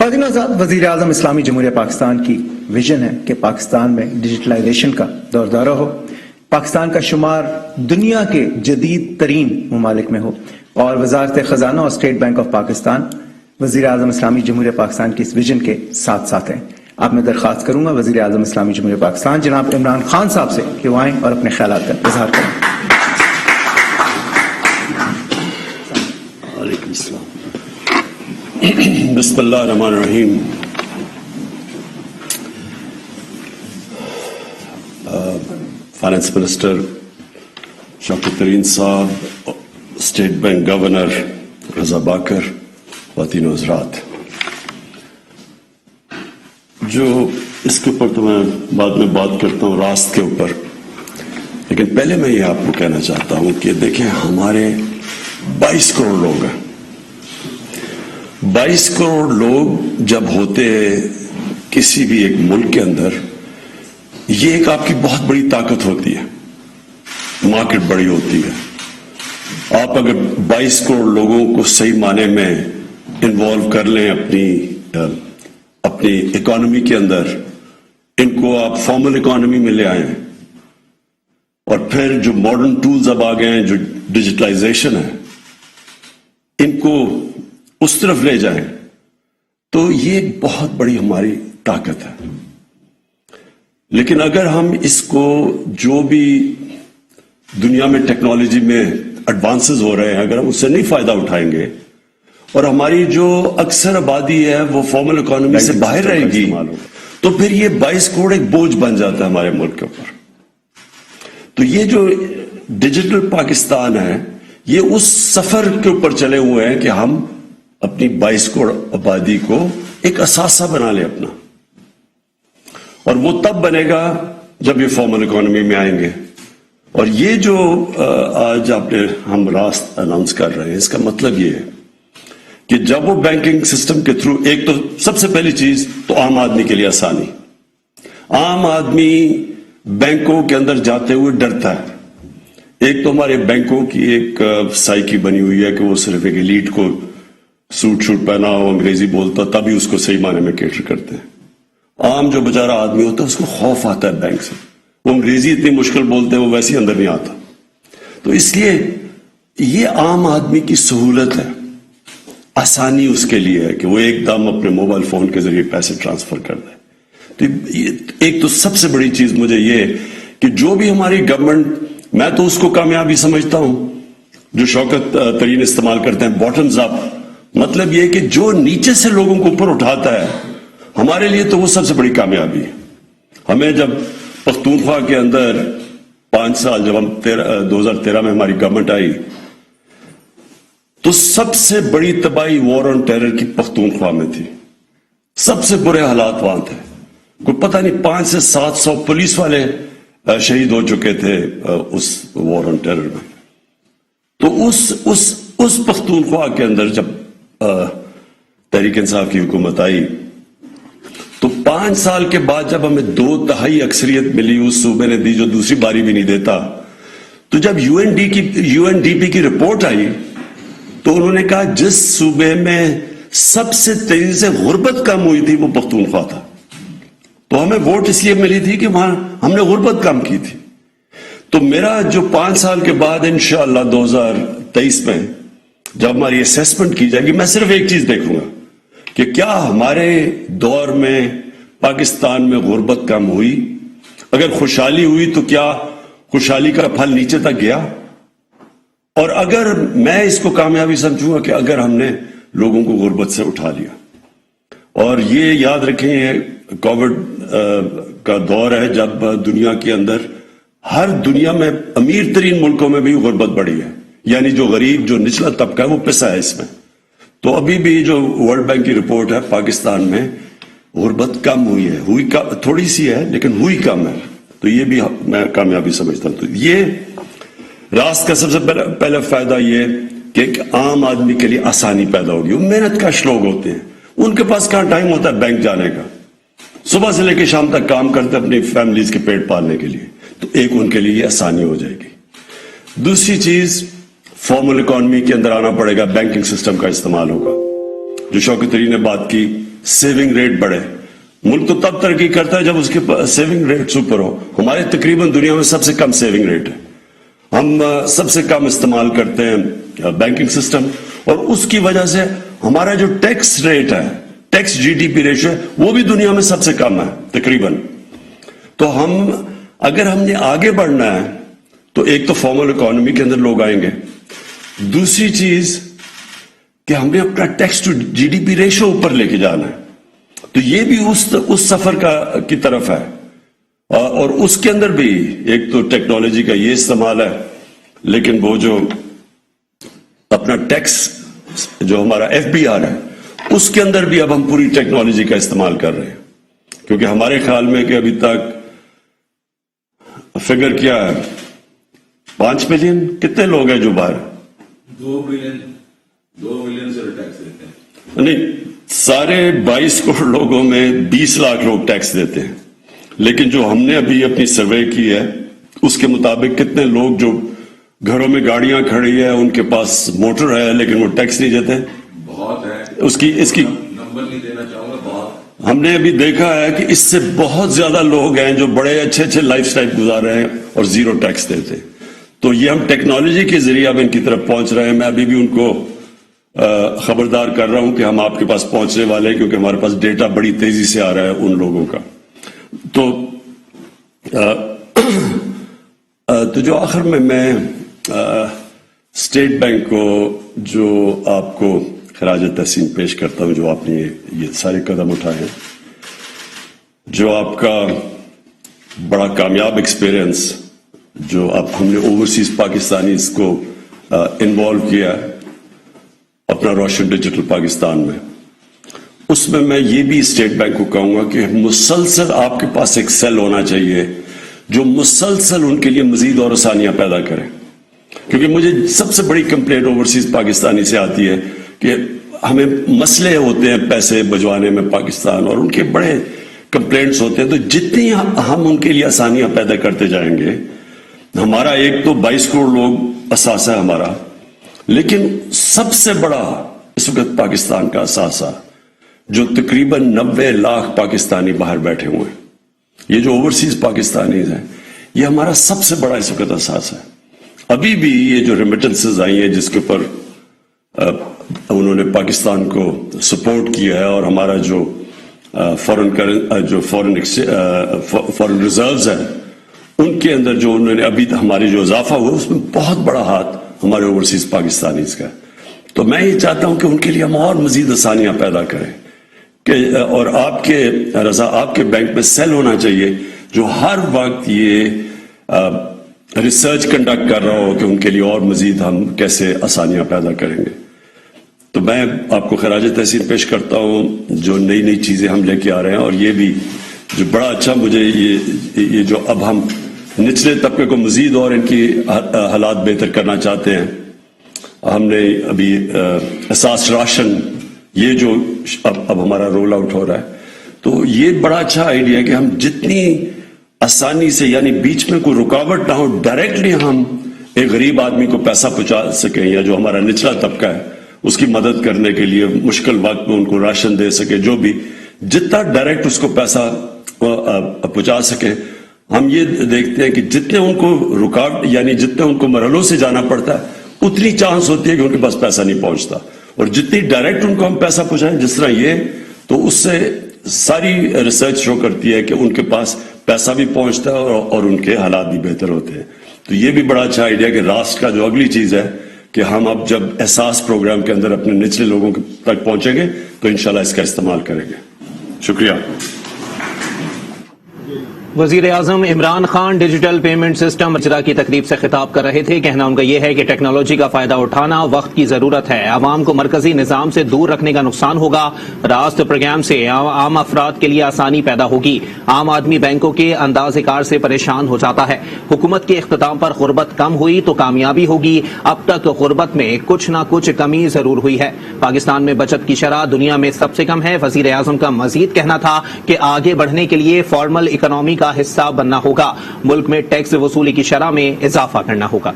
ناظرین آزاد، وزیر اعظم اسلامی جمہوریہ پاکستان کی ویژن ہے کہ پاکستان میں ڈیجیٹلائزیشن کا دور دورہ ہو، پاکستان کا شمار دنیا کے جدید ترین ممالک میں ہو، اور وزارت خزانہ اور اسٹیٹ بینک آف پاکستان وزیر اعظم اسلامی جمہوریہ پاکستان کی اس ویژن کے ساتھ ساتھ ہیں۔ اب میں درخواست کروں گا وزیر اعظم اسلامی جمہوریہ پاکستان جناب عمران خان صاحب سے کہ وہ آئیں اور اپنے خیالات کا اظہار کریں۔ وعلیکم السلام۔ بسم اللہ الرحمن الرحیم۔ فائنانس منسٹر شوکت ترین صاحب، اسٹیٹ بینک گورنر رضا باکر، خواتین و حضرات، جو اس کے اوپر تو میں بعد میں بات کرتا ہوں راست کے اوپر، لیکن پہلے میں یہ آپ کو کہنا چاہتا ہوں کہ دیکھیں ہمارے 22 کروڑ لوگ ہیں۔ 22 کروڑ لوگ جب ہوتے کسی بھی ایک ملک کے اندر، یہ ایک آپ کی بہت بڑی طاقت ہوتی ہے، مارکیٹ بڑی ہوتی ہے۔ آپ اگر 22 کروڑ لوگوں کو صحیح معنی میں انوالو کر لیں اپنی اکانومی کے اندر، ان کو آپ فارمل اکانومی میں لے آئیں، اور پھر جو ماڈرن ٹولز اب آ گئے ہیں، جو ڈیجیٹلائزیشن ہے، ان کو اس طرف لے جائیں، تو یہ ایک بہت بڑی ہماری طاقت ہے۔ لیکن اگر ہم اس کو، جو بھی دنیا میں ٹیکنالوجی میں ایڈوانسز ہو رہے ہیں، اگر ہم اس سے نہیں فائدہ اٹھائیں گے، اور ہماری جو اکثر آبادی ہے وہ فارمل اکانومی سے باہر رہے گی، تو پھر یہ 22 کروڑ ایک بوجھ بن جاتا ہے ہمارے ملک کے اوپر۔ تو یہ جو ڈیجیٹل پاکستان ہے، یہ اس سفر کے اوپر چلے ہوئے ہیں کہ ہم اپنی 22 کروڑ آبادی کو ایک اثاثہ بنا لیں اپنا، اور وہ تب بنے گا جب یہ فارمل اکانومی میں آئیں گے۔ اور یہ جو آج ہم راست اناؤنس کر رہے ہیں، اس کا مطلب یہ ہے کہ جب وہ بینکنگ سسٹم کے تھرو، ایک تو سب سے پہلی چیز تو عام آدمی کے لیے آسانی۔ عام آدمی بینکوں کے اندر جاتے ہوئے ڈرتا ہے۔ ایک تو ہمارے بینکوں کی ایک سائیکی بنی ہوئی ہے کہ وہ صرف ایک ایلیٹ کو سوٹ پہنا ہو، انگریزی بولتا تبھی اس کو صحیح معنی میں کیٹر کرتے ہیں۔ عام جو بیچارہ آدمی ہوتا ہے اس کو خوف آتا ہے بینک سے، وہ انگریزی اتنی مشکل بولتے ہیں وہ ویسے ہی اندر نہیں آتا۔ تو اس لیے یہ عام آدمی کی سہولت ہے، آسانی اس کے لیے ہے کہ وہ ایک دم اپنے موبائل فون کے ذریعے پیسے ٹرانسفر کر دے۔ تو ایک تو سب سے بڑی چیز مجھے یہ کہ جو بھی ہماری گورنمنٹ، میں تو اس کو کامیابی سمجھتا ہوں جو شوکت ترین استعمال کرتے ہیں، باٹمز اپ، مطلب یہ کہ جو نیچے سے لوگوں کو اوپر اٹھاتا ہے، ہمارے لیے تو وہ سب سے بڑی کامیابی ہے۔ ہمیں جب پختونخوا کے اندر 5 سال، جب ہم 2013 میں ہماری گورنمنٹ آئی، تو سب سے بڑی تباہی وار آن ٹیرر کی پختونخوا میں تھی، سب سے برے حالات وہاں تھے۔ کوئی پتہ نہیں 500 سے 700 پولیس والے شہید ہو چکے تھے اس وار آن ٹیرر میں۔ تو اس پختونخوا کے اندر جب تحریک انصاف کی حکومت آئی، تو 5 سال کے بعد جب ہمیں 2/3 اکثریت ملی، اس صوبے نے دی جو دوسری باری بھی نہیں دیتا، تو جب UNDP کی رپورٹ آئی تو انہوں نے کہا جس صوبے میں سب سے تیزی سے غربت کم ہوئی تھی وہ پختونخوا تھا۔ تو ہمیں ووٹ اس لیے ملی تھی کہ وہاں ہم نے غربت کم کی تھی۔ تو میرا جو 5 سال کے بعد انشاءاللہ 2023 میں جب ہماری اسیسمنٹ کی جائے گی، میں صرف ایک چیز دیکھوں گا کہ کیا ہمارے دور میں پاکستان میں غربت کم ہوئی، اگر خوشحالی ہوئی تو کیا خوشحالی کا پھل نیچے تک گیا، اور اگر میں اس کو کامیابی سمجھوں گا کہ اگر ہم نے لوگوں کو غربت سے اٹھا لیا۔ اور یہ یاد رکھیں، یہ کووڈ کا دور ہے جب دنیا کے اندر، ہر دنیا میں امیر ترین ملکوں میں بھی غربت بڑھی ہے، یعنی جو غریب، جو نچلا طبقہ ہے وہ پسا ہے اس میں۔ تو ابھی بھی جو ورلڈ بینک کی رپورٹ ہے، پاکستان میں غربت کم ہوئی ہے، ہوئی تھوڑی سی ہے لیکن ہوئی کم ہے۔ تو یہ بھی میں کامیابی سمجھتا ہوں۔ تو یہ راست کا سب سے پہلا فائدہ یہ کہ ایک عام آدمی کے لیے آسانی پیدا ہوگی۔ وہ محنت کش لوگ ہوتے ہیں، ان کے پاس کہاں ٹائم ہوتا ہے بینک جانے کا، صبح سے لے کے شام تک کام کرتے ہیں اپنی فیملیز کے پیٹ پالنے کے لیے، تو ایک ان کے لیے یہ آسانی ہو جائے گی۔ دوسری چیز، فارمل اکانومی کے اندر آنا پڑے گا، بینکنگ سسٹم کا استعمال ہوگا۔ جو شوکت ترین نے بات کی، सेविंग रेट बढ़े। मुल्क तो तब तरक्की करता है जब उसके सेविंग रेट ऊपर हो। हमारे तकरीबन दुनिया में सबसे कम सेविंग रेट है। हम सबसे कम इस्तेमाल करते हैं बैंकिंग सिस्टम, और उसकी वजह से हमारा जो टैक्स रेट है, टैक्स जीडीपी रेशियो है, वो भी दुनिया में सबसे कम है तकरीबन। तो अगर हमने आगे बढ़ना है तो एक तो फॉर्मल इकोनॉमी के अंदर लोग आएंगे, दूसरी चीज कि हमने अपना टैक्स टू जीडीपी रेशियो ऊपर लेके जाना है। तो ये भी उस सफर की तरफ है, और उसके अंदर भी एक तो टेक्नोलॉजी का ये इस्तेमाल है, लेकिन वो जो अपना टैक्स जो हमारा एफबीआर है, उसके अंदर भी अब हम पूरी टेक्नोलॉजी का इस्तेमाल कर रहे हैं। क्योंकि हमारे ख्याल में कि अभी तक फिगर क्या है, 5 मिलियन कितने लोग हैं जो बाहर, 2 मिलियन से टैक्स देते हैं। नहीं, सारे 22 करोड़ लोगों में 20 लाख लोग टैक्स देते हैं, लेकिन जो हमने अभी अपनी सर्वे की है उसके मुताबिक कितने लोग जो घरों में गाड़ियां खड़ी है, उनके पास मोटर है, लेकिन वो टैक्स नहीं देते। बहुत है इसकी नंबर नहीं देना चाहूंगा, बहुत। हमने अभी देखा है कि इससे बहुत ज्यादा लोग हैं जो बड़े अच्छे अच्छे लाइफस्टाइल गुजार रहे हैं और जीरो टैक्स देते हैं। तो ये हम टेक्नोलॉजी के जरिए अब इनकी तरफ पहुंच रहे हैं। मैं अभी भी उनको खबरदार कर रहा हूं कि हम आपके पास पहुंचने वाले हैं, क्योंकि हमारे पास डेटा बड़ी तेजी से आ रहा है उन लोगों का। तो जो आखिर में मैं स्टेट बैंक को जो आपको खराज तहसीन पेश करता हूं, जो आपने ये सारे कदम उठाए हैं, जो आपका बड़ा कामयाब एक्सपीरियंस जो आप हमने ओवरसीज पाकिस्तानीज को इन्वॉल्व किया अपना रोशन डिजिटल पाकिस्तान में, उसमें मैं ये भी स्टेट बैंक को कहूंगा कि मुसलसल आपके पास एक सेल होना चाहिए जो मुसलसल उनके लिए मजीद और आसानियां पैदा करे। क्योंकि मुझे सबसे बड़ी कंप्लेंट ओवरसीज पाकिस्तानी से आती है कि हमें मसले होते हैं पैसे भिजवाने में पाकिस्तान, और उनके बड़े कंप्लेंट्स होते हैं। तो जितनी हम उनके लिए आसानियां पैदा करते जाएंगे, हमारा एक तो 22 करोड़ लोग असासा है हमारा, लेकिन सबसे बड़ा इस वक्त पाकिस्तान का असासा जो तकरीबन 90 लाख पाकिस्तानी बाहर बैठे हुए हैं, ये जो ओवरसीज पाकिस्तानी हैं, ये हमारा सबसे बड़ा इस वक्त असासा है। अभी भी ये जो रेमिटेंसेस आई हैं जिसके ऊपर उन्होंने पाकिस्तान को सपोर्ट किया है, और हमारा जो फॉरेन रिजर्व्स है उनके अंदर जो उन्होंने अभी हमारी जो इजाफा हुआ उसमें बहुत बड़ा हाथ हमारे ओवरसीज पाकिस्तानीज का। तो मैं ये चाहता हूं कि उनके लिए हम और मजीद आसानियां पैदा करें कि, और आपके बैंक में सेल होना चाहिए जो हर वक्त ये रिसर्च कंडक्ट कर रहा हो कि उनके लिए और मजीद हम कैसे आसानियां पैदा करेंगे। तो मैं आपको खराज तहसीन पेश करता हूं जो नई नई चीजें हम लेके आ रहे हैं, और ये भी जो बड़ा अच्छा मुझे ये जो अब हम निचले तबके को मजीद और इनकी हालात बेहतर करना चाहते हैं। हमने अभी एहसास राशन ये जो अब हमारा रोल आउट हो रहा है, तो ये बड़ा अच्छा आइडिया है कि हम जितनी आसानी से, यानी बीच में कोई रुकावट ना हो, डायरेक्टली हम एक गरीब आदमी को पैसा पहुंचा सकें, या जो हमारा निचला तबका है उसकी मदद करने के लिए मुश्किल वक्त में उनको राशन दे सके, जो भी जितना डायरेक्ट उसको पैसा पहुंचा सके। हम ये देखते हैं कि जितने उनको रुकावट, यानी जितने उनको मरहलों से जाना पड़ता है, उतनी चांस होती है कि उनके पास पैसा नहीं पहुंचता, और जितनी डायरेक्ट उनको हम पैसा पहुंचाएं जिस तरह ये, तो उससे सारी रिसर्च शो करती है कि उनके पास पैसा भी पहुंचता है और उनके हालात भी बेहतर होते हैं। तो ये भी बड़ा अच्छा आइडिया कि राष्ट्र का जो अगली चीज है कि हम अब जब एहसास प्रोग्राम के अंदर अपने निचले लोगों तक पहुंचेंगे तो इंशाल्लाह इसका इस्तेमाल करेंगे। शुक्रिया। वजीर आजम Imran Khan digital payment system इजरा की तकरीब से खिताब कर रहे थे। कहना उनका यह है कि टेक्नोलॉजी का फायदा उठाना वक्त की जरूरत है। आवाम को मरकजी निजाम से दूर रखने का नुकसान होगा। राष्ट्र प्रोग्राम से आम अफराद के लिए आसानी पैदा होगी। आम आदमी बैंकों के अंदाज़े कार से परेशान हो जाता है। हुकूमत के इख्तिताम पर गुर्बत कम हुई तो कामयाबी होगी। अब तक गुर्बत में कुछ न कुछ कमी जरूर हुई है। पाकिस्तान में बचत की शरह दुनिया में सबसे कम है। वजीर आजम का मजीद कहना था कि आगे बढ़ने के लिए फॉर्मल इकोनॉमी का हिस्सा बनना होगा। मुल्क में टैक्स वसूली की शरह में इजाफा करना होगा।